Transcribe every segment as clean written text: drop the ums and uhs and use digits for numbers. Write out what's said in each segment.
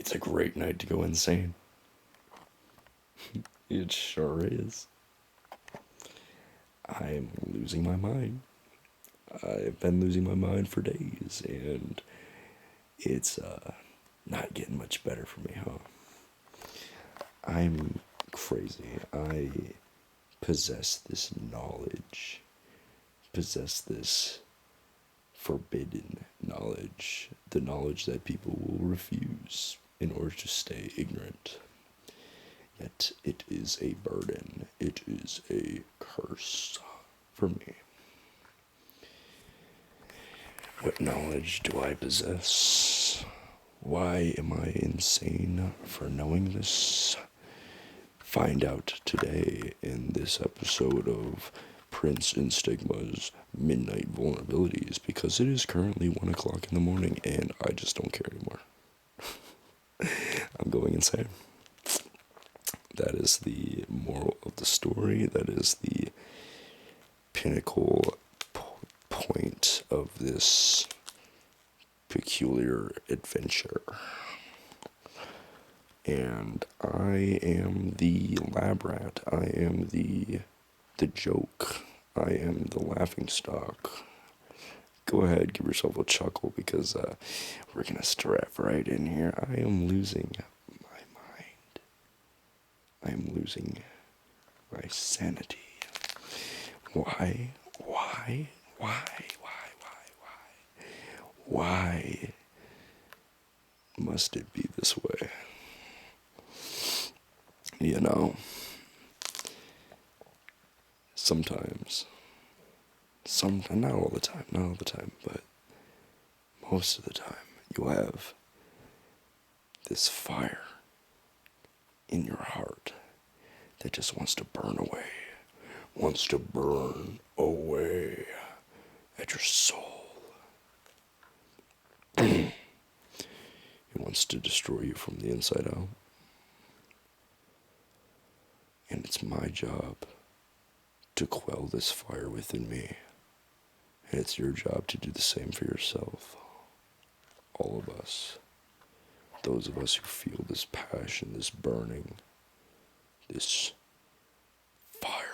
It's a great night to go insane. It sure is. I'm losing my mind. I've been losing my mind for days, and it's not getting much better for me, huh? I'm crazy. I possess this knowledge, possess this forbidden knowledge, the knowledge that people will refuse in order to stay ignorant. Yet it is a burden, it is a curse for me. What knowledge do I possess? Why am I insane for knowing this? Find out today in this episode of Prince and Stigma's Midnight Vulnerabilities, because it is currently 1 o'clock in the morning and I just don't care anymore. I'm going insane. That is the moral of the story. That is the pinnacle point of this peculiar adventure. And I am the lab rat. I am the joke. I am the laughing stock. Go ahead, give yourself a chuckle, because we're gonna strap right in here. I am losing my mind. I am losing my sanity. Why? Why? Why must it be this way? You know, sometimes, not all the time, but most of the time, you have this fire in your heart that just wants to burn away at your soul. It wants to destroy you from the inside out. And it's my job to quell this fire within me. And it's your job to do the same for yourself. All of us. Those of us who feel this passion, this burning, this fire.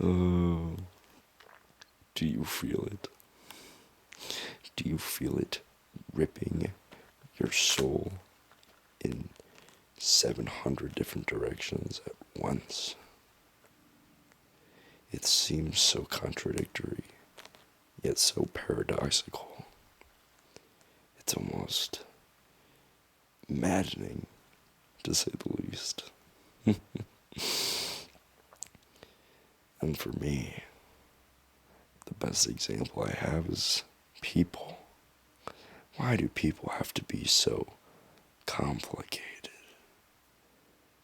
Oh, do you feel it? Do you feel it ripping your soul in 700 different directions at once? It seems so contradictory, yet so paradoxical. It's almost maddening, to say the least. And for me, the best example I have is people. Why do people have to be so complicated,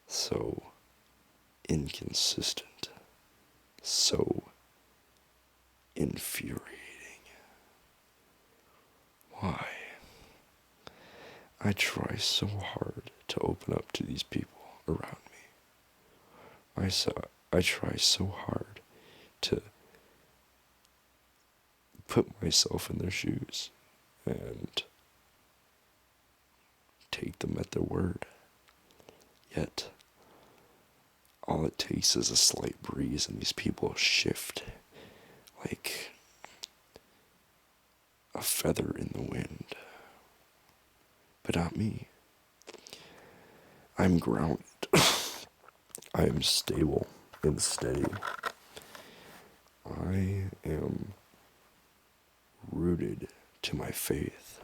so inconsistent, so infuriating? Why? I try so hard to open up to these people around me. I try so hard to put myself in their shoes and take them at their word. Yet, all it takes is a slight breeze and these people shift like a feather in the wind. But not me. I'm grounded. I am stable and steady. I am rooted to my faith.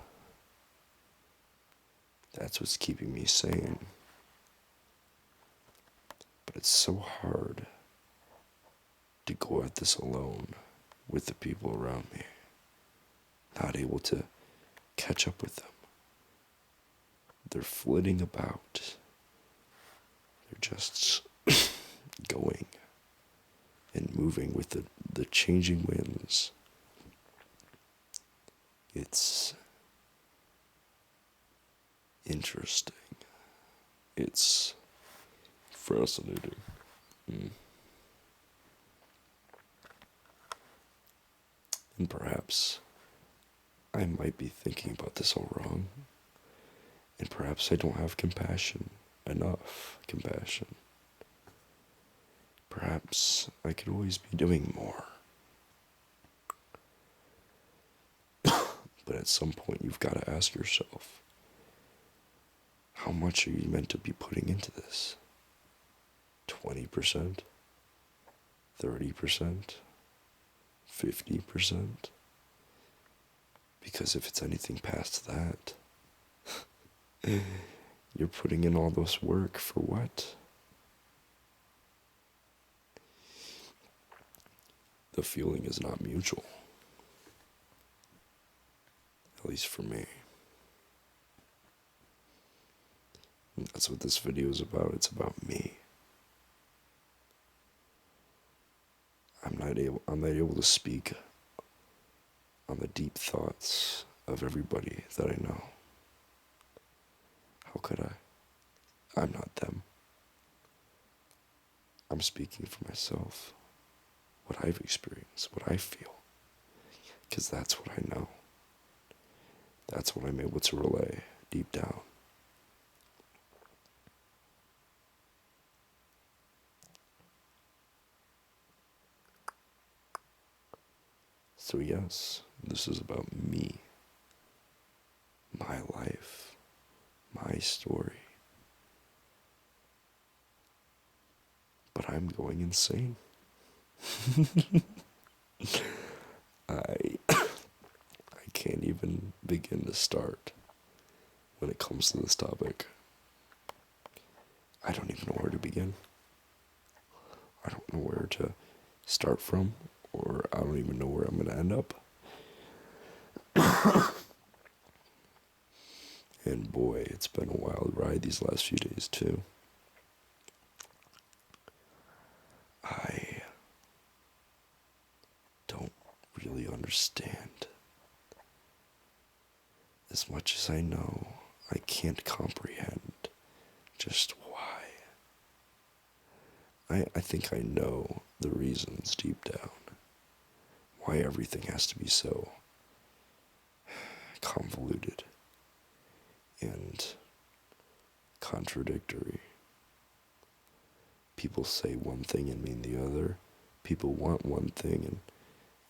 That's what's keeping me sane. But it's so hard to go at this alone with the people around me. Not able to catch up with them. They're flitting about. They're just going and moving with the changing winds. It's interesting. It's fascinating. And perhaps I might be thinking about this all wrong. And perhaps I don't have compassion, enough compassion. Perhaps I could always be doing more. But at some point, you've got to ask yourself, how much are you meant to be putting into this? 20%? 30%? 50%? Because if it's anything past that, you're putting in all this work for what? The feeling is not mutual. At least for me. And that's what this video is about. It's about me. I'm not able to speak on the deep thoughts of everybody that I know. How could I? I'm not them. I'm speaking for myself. What I've experienced, what I feel. Because that's what I know. That's what I'm able to relay deep down. So yes, this is about me, my life, my story. But I'm going insane. I can't even begin to start when it comes to this topic. I don't even know where to begin. I don't know where to start from, or I don't even know where I'm going to end up. And boy, it's been a wild ride these last few days too. I don't really understand. As much as I know, I can't comprehend just why. I think I know the reasons deep down why everything has to be so convoluted and contradictory. People say one thing and mean the other. People want one thing and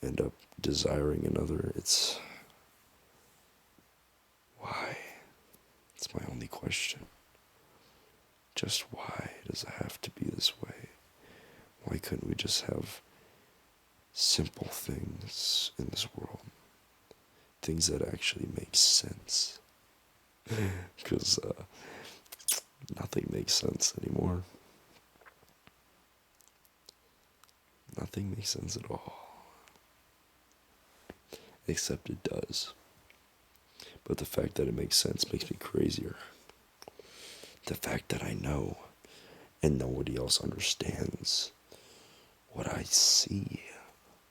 end up desiring another. It's why? It's my only question. Just why does it have to be this way? Why couldn't we just have simple things in this world? Things that actually make sense. Because nothing makes sense anymore. Nothing makes sense at all. Except it does. But the fact that it makes sense makes me crazier. The fact that I know and nobody else understands what I see,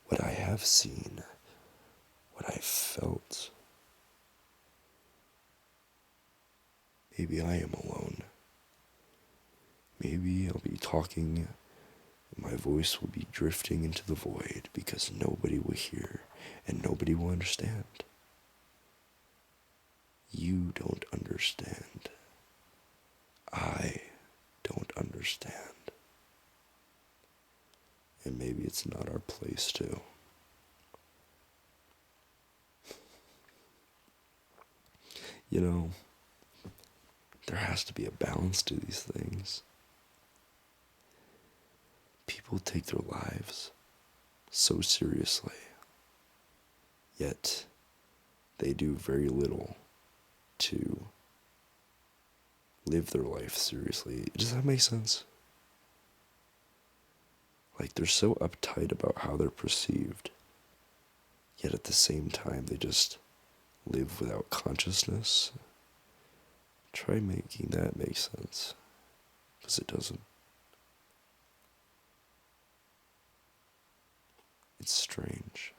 what I have seen, what I've felt. Maybe I am alone. Maybe I'll be talking and my voice will be drifting into the void because nobody will hear and nobody will understand. You don't understand. I don't understand. And maybe it's not our place to. You know, there has to be a balance to these things. People take their lives so seriously, yet they do very little to live their life seriously. Does that make sense? Like, they're so uptight about how they're perceived, yet at the same time they just live without consciousness. Try making that make sense, because it doesn't. It's strange.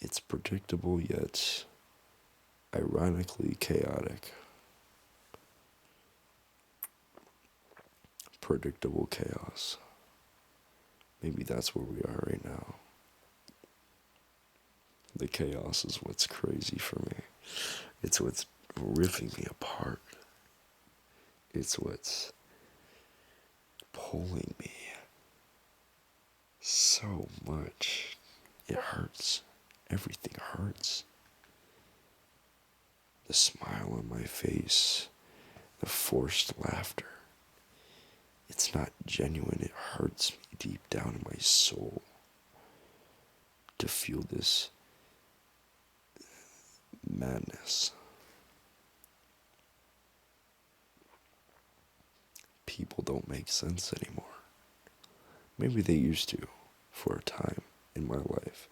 It's predictable yet ironically chaotic. Predictable chaos. Maybe that's where we are right now. The chaos is what's crazy for me. It's what's ripping me apart. It's what's pulling me so much. It hurts. Everything hurts. The smile on my face, the forced laughter. It's not genuine. It hurts me deep down in my soul to feel this madness. People don't make sense anymore. Maybe they used to for a time in my life.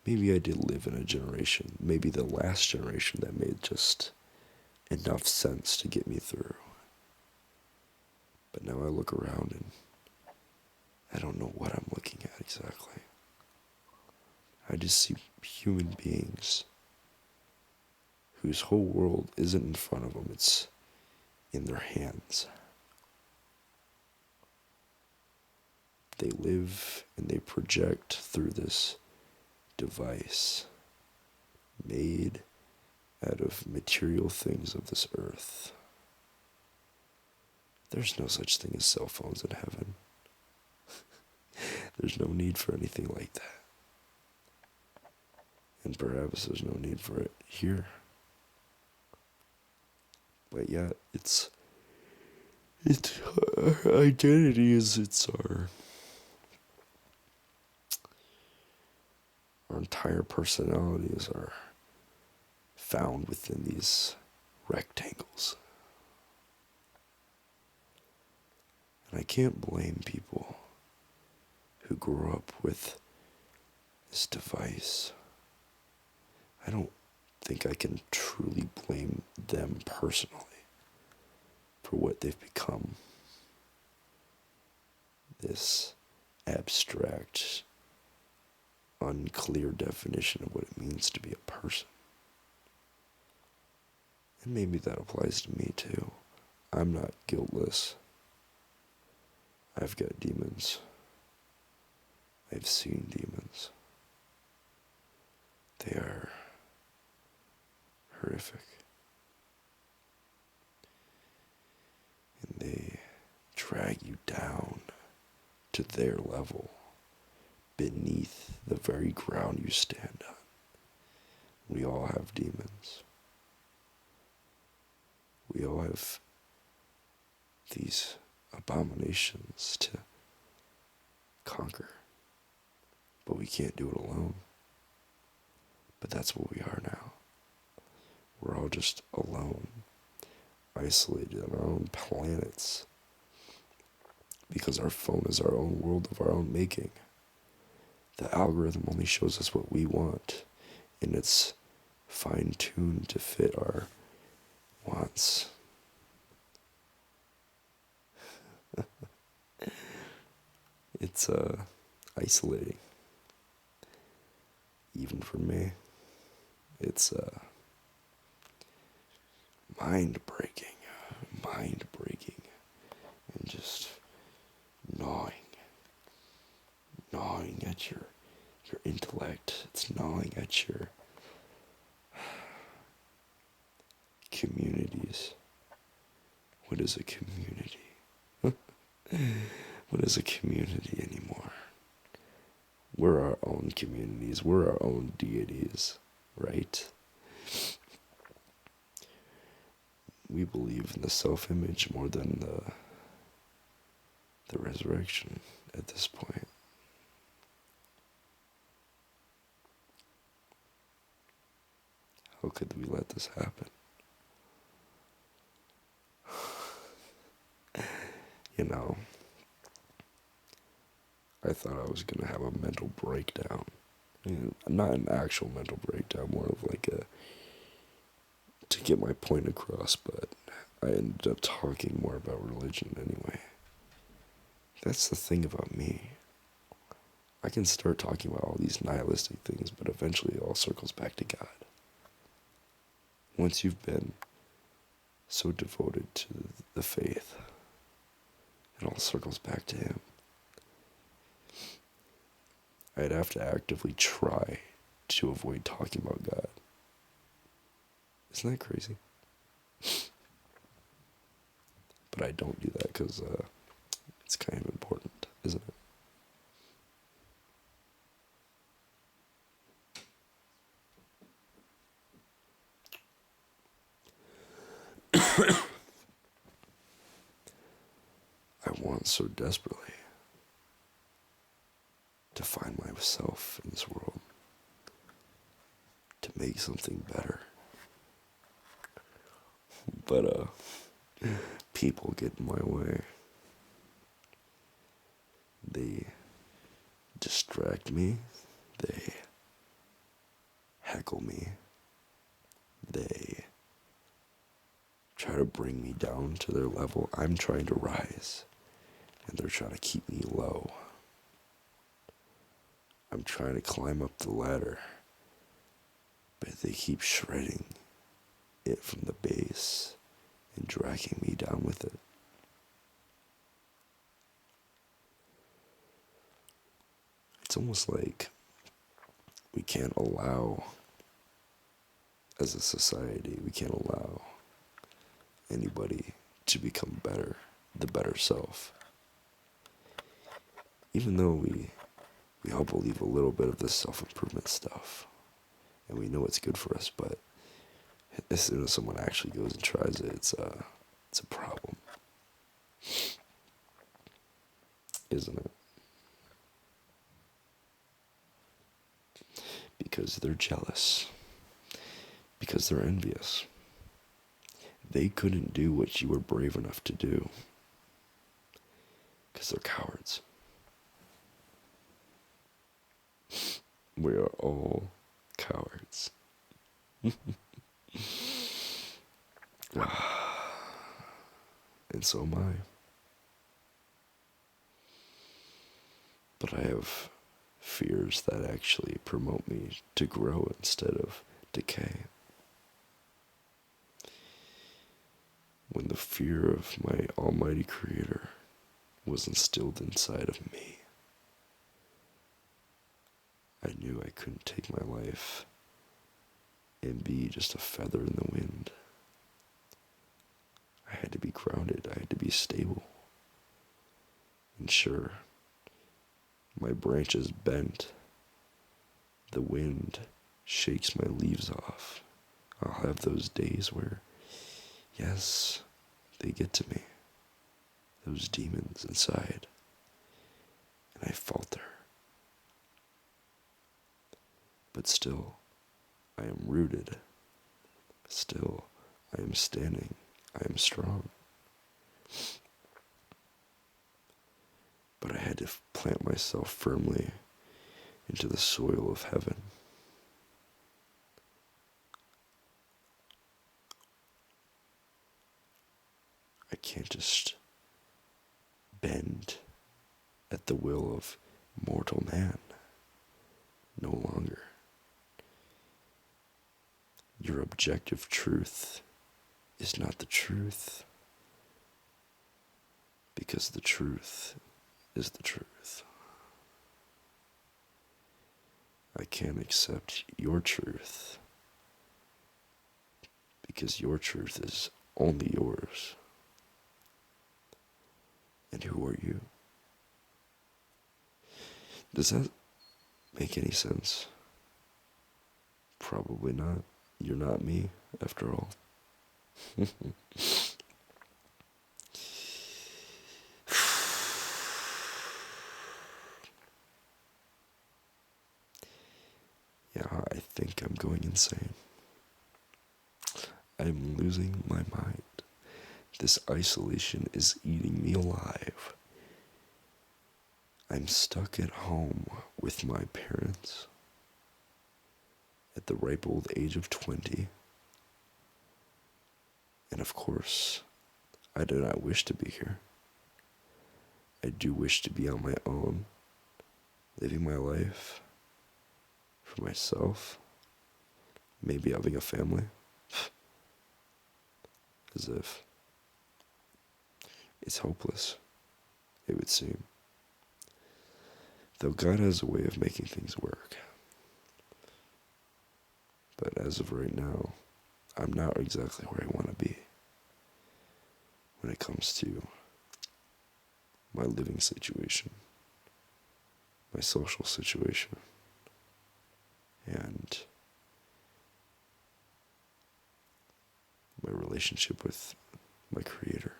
Maybe I did live in a generation, maybe the last generation, that made just enough sense to get me through. But now I look around and I don't know what I'm looking at exactly. I just see human beings whose whole world isn't in front of them, it's in their hands. They live and they project through this device made out of material things of this earth. There's no such thing as cell phones in heaven. There's no need for anything like that. And perhaps there's no need for it here. But yet, it's our identity it's our entire personalities are found within these rectangles. And I can't blame people who grew up with this device. I don't think I can truly blame them personally for what they've become. This abstract, unclear definition of what it means to be a person. And maybe that applies to me too. I'm not guiltless. I've got demons. I've seen demons. They are horrific. And they drag you down to their level, beneath the very ground you stand on. We all have demons. We all have these abominations to conquer. But we can't do it alone. But that's what we are now. We're all just alone, isolated on our own planets, because our phone is our own world of our own making. The algorithm only shows us what we want, and it's fine-tuned to fit our wants. It's isolating. Even for me. It's mind-breaking, and just gnawing at your intellect. It's gnawing at your communities. What is a community? What is a community anymore? We're our own communities. We're our own deities, right? We believe in the self-image more than the resurrection at this point. How could we let this happen? You know, I thought I was going to have a mental breakdown. Not an actual mental breakdown, more of like to get my point across, but I ended up talking more about religion anyway. That's the thing about me. I can start talking about all these nihilistic things, but eventually it all circles back to God. Once you've been so devoted to the faith, it all circles back to Him. I'd have to actively try to avoid talking about God. Isn't that crazy? But I don't do that because it's kind of important, isn't it? I want so desperately to find myself in this world, to make something better. But people get in my way. They distract me. They heckle me. They try to bring me down to their level. I'm trying to rise, and they're trying to keep me low. I'm trying to climb up the ladder, but they keep shredding it from the base and dragging me down with it. It's almost like we can't allow, as a society, we can't allow anybody to become better, the better self. Even though we all believe a little bit of this self-improvement stuff, and we know it's good for us, but as soon as someone actually goes and tries it, it's a problem, isn't it? Because they're jealous, because they're envious. They couldn't do what you were brave enough to do, because they're cowards. We are all cowards. And so am I. But I have fears that actually promote me to grow instead of decay. When the fear of my almighty creator was instilled inside of me, I knew I couldn't take my life and be just a feather in the wind. I had to be grounded, I had to be stable. And sure, my branches bent, the wind shakes my leaves off. I'll have those days where, yes, they get to me, those demons inside, and I falter. But still, I am rooted. Still, I am standing. I am strong. But I had to plant myself firmly into the soil of heaven. I can't just bend at the will of mortal man. No longer. Your objective truth is not the truth, because the truth is the truth. I can't accept your truth, because your truth is only yours. And who are you? Does that make any sense? Probably not. You're not me, after all. Yeah, I think I'm going insane. I'm losing my mind. This isolation is eating me alive. I'm stuck at home with my parents at the ripe old age of 20. And of course, I do not wish to be here. I do wish to be on my own, living my life for myself, maybe having a family. As if it's hopeless, it would seem. Though God has a way of making things work. But as of right now, I'm not exactly where I want to be when it comes to my living situation, my social situation, and my relationship with my creator.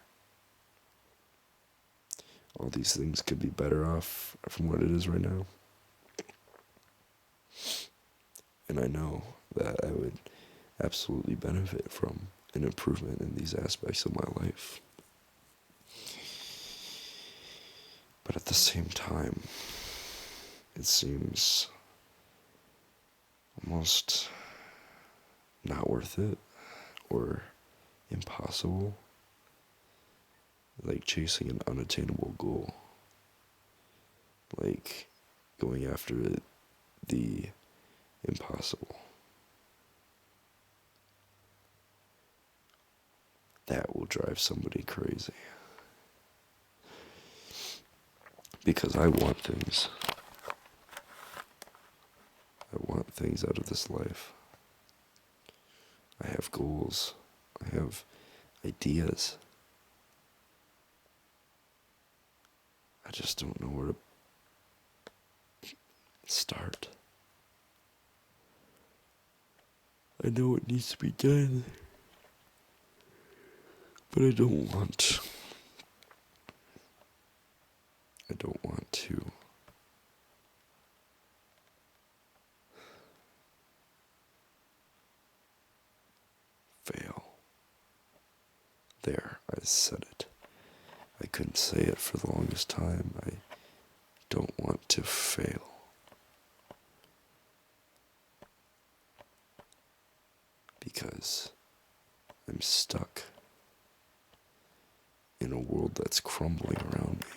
All these things could be better off from what it is right now. And I know that I would absolutely benefit from an improvement in these aspects of my life. But at the same time, it seems almost not worth it or impossible, like chasing an unattainable goal, like going after the impossible. That will drive somebody crazy. Because I want things. I want things out of this life. I have goals. I have ideas. I just don't know where to start. I know it needs to be done, but I don't want. I don't want to fail. There, I said it. I couldn't say it for the longest time. I don't want to fail. Because I'm stuck in a world that's crumbling around me.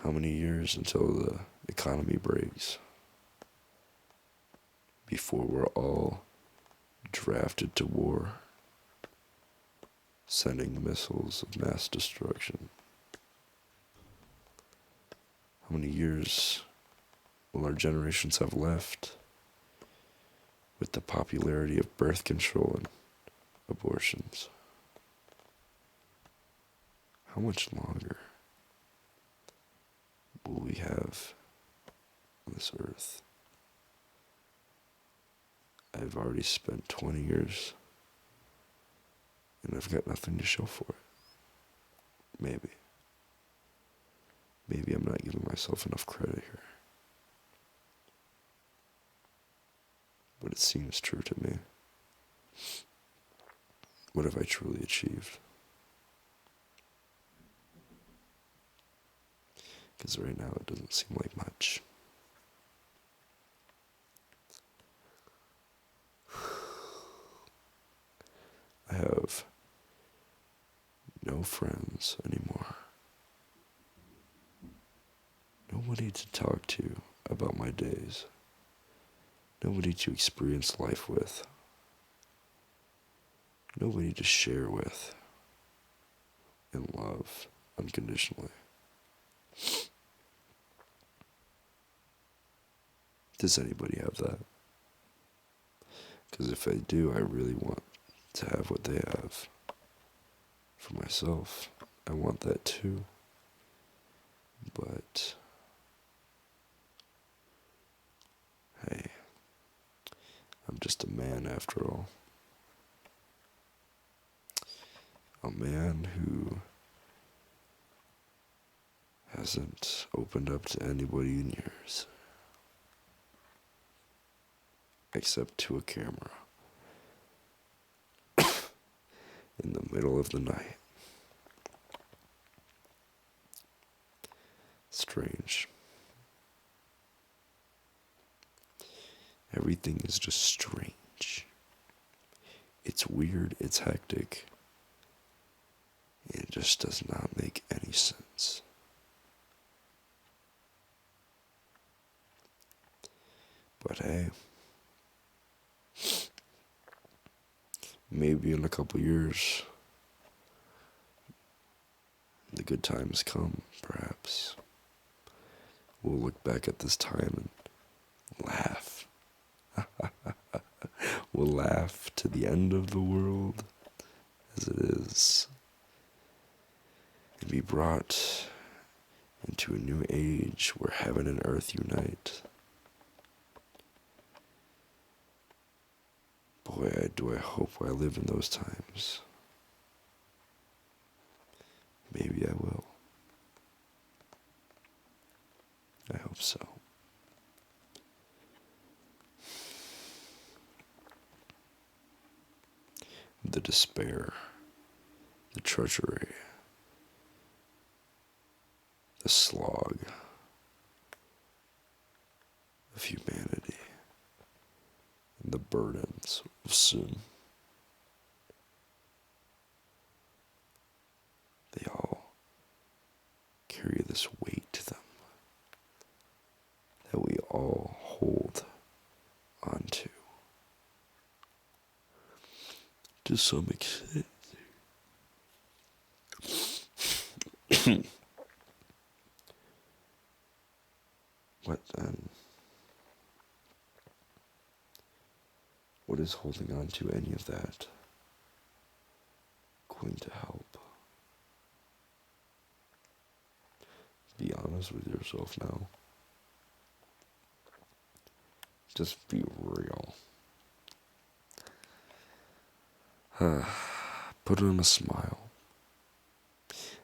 How many years until the economy breaks? Before we're all drafted to war, sending missiles of mass destruction? How many years will our generations have left with the popularity of birth control and abortions? How much longer will we have on this earth? I've already spent 20 years and I've got nothing to show for it. Maybe. Maybe I'm not giving myself enough credit here. But it seems true to me. What have I truly achieved? Because right now it doesn't seem like much. I have no friends anymore. Nobody to talk to about my days. Nobody to experience life with. Nobody to share with and love unconditionally. Does anybody have that? Because if I do, I really want to have what they have for myself. I want that too. But hey, I'm just a man after all. A man who hasn't opened up to anybody in years. Except to a camera. In the middle of the night. Strange. Everything is just strange. It's weird, it's hectic. It just does not make any sense. But hey, maybe in a couple years, the good times come, perhaps. We'll look back at this time and laugh. We'll laugh to the end of the world as it is, and be brought into a new age where heaven and earth unite. Boy, do I hope I live in those times. Maybe I will. I hope so. The despair, the treachery, the slog of humanity, and the burdens of sin. They all carry this weight to them that we all hold onto to some extent. What then? What is holding on to any of that going to help? Be honest with yourself now. Just be real. Put on a smile,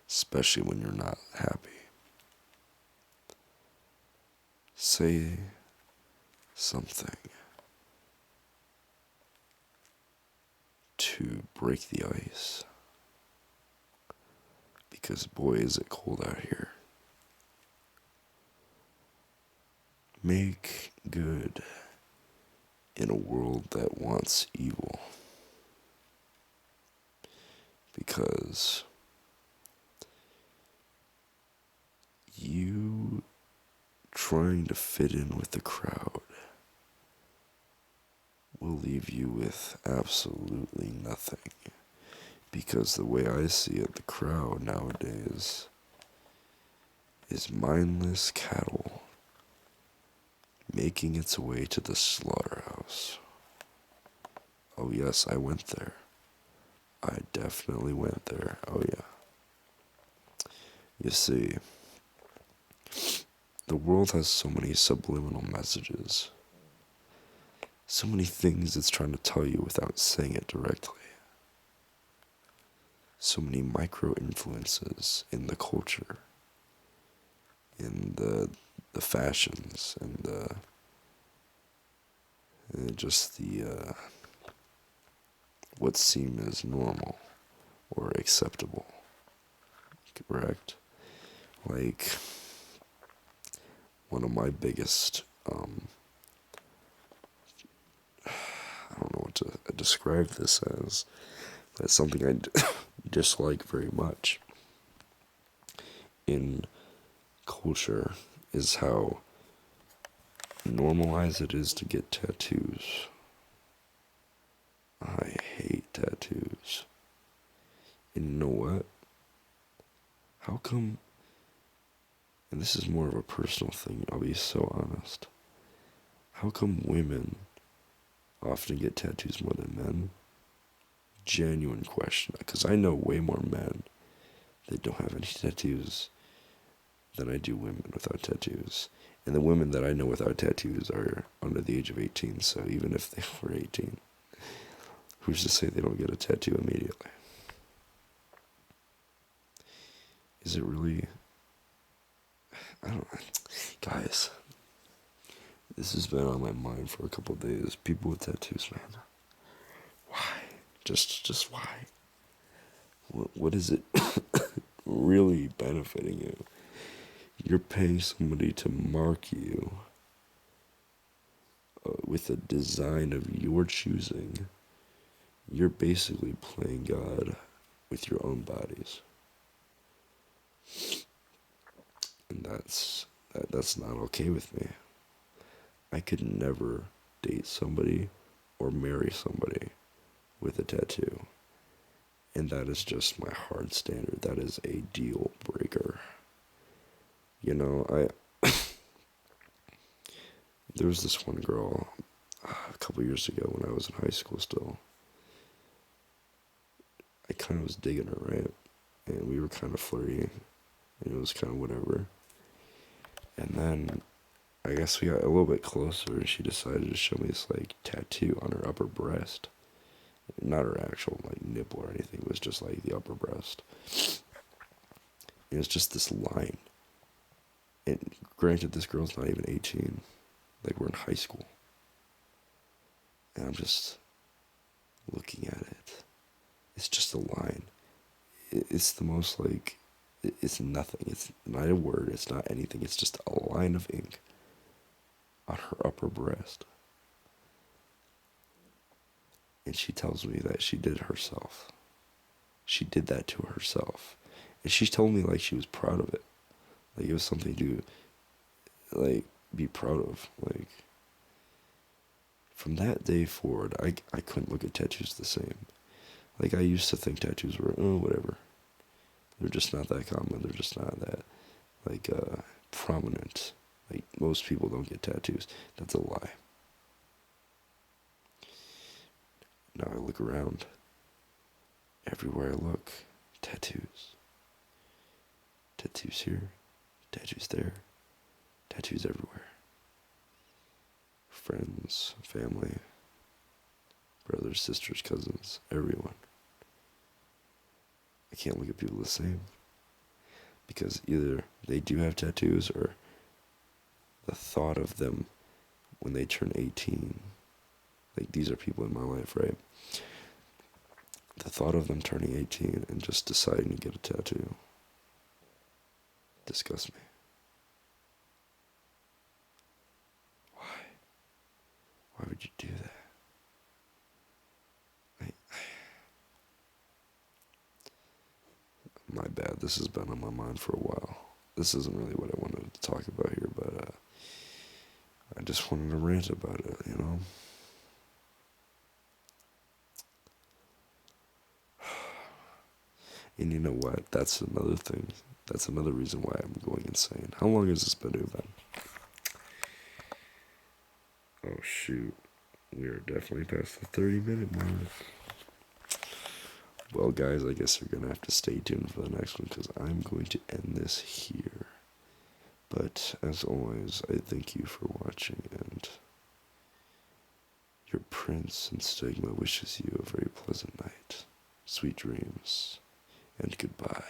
especially when you're not happy. Say something to break the ice. Because boy, is it cold out here. Make good in a world that wants evil. Because you trying to fit in with the crowd will leave you with absolutely nothing. Because the way I see it, the crowd nowadays is mindless cattle making its way to the slaughterhouse. Oh yes, I went there. I definitely went there. Oh yeah. You see, the world has so many subliminal messages. So many things it's trying to tell you without saying it directly. So many micro influences in the culture, in the fashions, and just the what seem as normal or acceptable. Correct? Like one of my biggest I don't know what to describe this as, but it's something I dislike very much in culture is how normalized it is to get tattoos. I hate tattoos. And you know what? How come, and this is more of a personal thing, I'll be so honest. How come women often get tattoos more than men? Genuine question, because I know way more men that don't have any tattoos than I do women without tattoos. And the women that I know without tattoos are under the age of 18, so even if they were 18, who's to say they don't get a tattoo immediately? Is it really... I don't... Guys, this has been on my mind for a couple of days. People with tattoos, man. Why? Just why? What is it really benefiting you? You're paying somebody to mark you with a design of your choosing. You're basically playing God with your own bodies. And that's not okay with me. I could never date somebody or marry somebody with a tattoo. And that is just my hard standard. That is a deal breaker. You know, There was this one girl a couple years ago when I was in high school still. I kind of was digging her, right? And we were kind of flirty, and it was kind of whatever. And then I guess we got a little bit closer, and she decided to show me this like tattoo on her upper breast. Not her actual like nipple or anything. It was just like the upper breast. And it's just this line. And granted, this girl's not even 18. Like, we're in high school. And I'm just looking at it. It's just a line. It's the most like, it's nothing. It's not a word. It's not anything. It's just a line of ink on her upper breast. And she tells me that she did it herself. She did that to herself. And she told me like she was proud of it. Like it was something to like be proud of. Like from that day forward, I couldn't look at tattoos the same. Like I used to think tattoos were whatever. They're just not that common. They're just not that like prominent. Like most people don't get tattoos. That's a lie. Now I look around. Everywhere I look, tattoos. Tattoos here, tattoos there, tattoos everywhere. Friends, family, brothers, sisters, cousins, everyone. I can't look at people the same. Because either they do have tattoos or the thought of them when they turn 18. Like these are people in my life, right? The thought of them turning 18 and just deciding to get a tattoo disgusts me. Why? Why would you do that? My bad. This has been on my mind for a while. This isn't really what I wanted to talk about here, but I just wanted to rant about it, you know? And you know what? That's another thing. That's another reason why I'm going insane. How long has this been, Ben? Oh, shoot. We are definitely past the 30-minute mark. Well, guys, I guess you're going to have to stay tuned for the next one because I'm going to end this here. But, as always, I thank you for watching, and your prince and stigma wishes you a very pleasant night, sweet dreams, and goodbye.